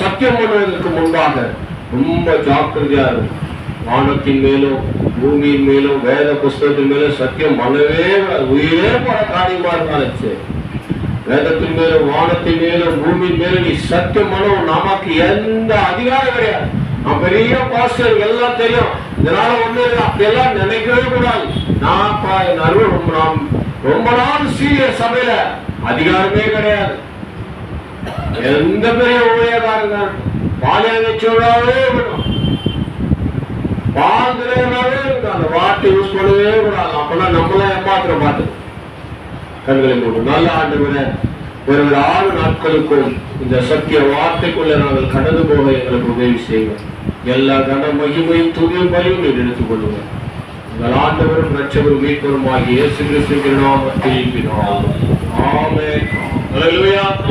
சத்தியம் பண்ணுவதற்கு முன்பாக ரொம்ப ஜாக்கிரதையா இருக்கும். வானத்தின் மேலும் பூமியின் மேலும் வேத புஸ்தகத்தின் மேலும் சத்தியம் பண்ணவே உயிரே போற காரியமா இருந்தாலும் சரி, வேதத்தின் மேலும் வானத்தின் மேலும் பூமியின் மேலும் நீ சத்தியம் பண்ண நமக்கு எந்த அதிகாரம் கிடையாது. நான் பெரிய பாஸ்டர், எல்லாம் தெரியும், இதனால ஒண்ணு அப்படியெல்லாம் நினைக்கவே கூடாது. நாம் ரொம்ப நாள் சீரியர் சபையில அதிகாரமே கிடையாது. எந்த பெரிய ஊழியக்காரங்க பாலியாவே விடும், பால் திரையாவே இருக்கும், அந்த வார்த்தை யூஸ் பண்ணவே கூடாது. அப்பெல்லாம் நம்மள ஏமாத்திர பார்த்து கண்களை போட்டு நல்ல ஆண்டவரே, ஒரு 6 நாட்களுக்கும் இந்த சத்திய வார்த்தைக்குள்ள நாங்கள் கடந்து போக எங்களுக்கு உதவி செய்வோம். எல்லா கன மகிமையும் துதியும் பலியும் நீர் எடுத்துக் கொள்ளுங்கள். உங்கள் ஆண்டவரும் இரட்சகரும் மீட்பருமாகிய இயேசு கிறிஸ்துவின் நாமத்தில் ஆமென். அல்லேலூயா.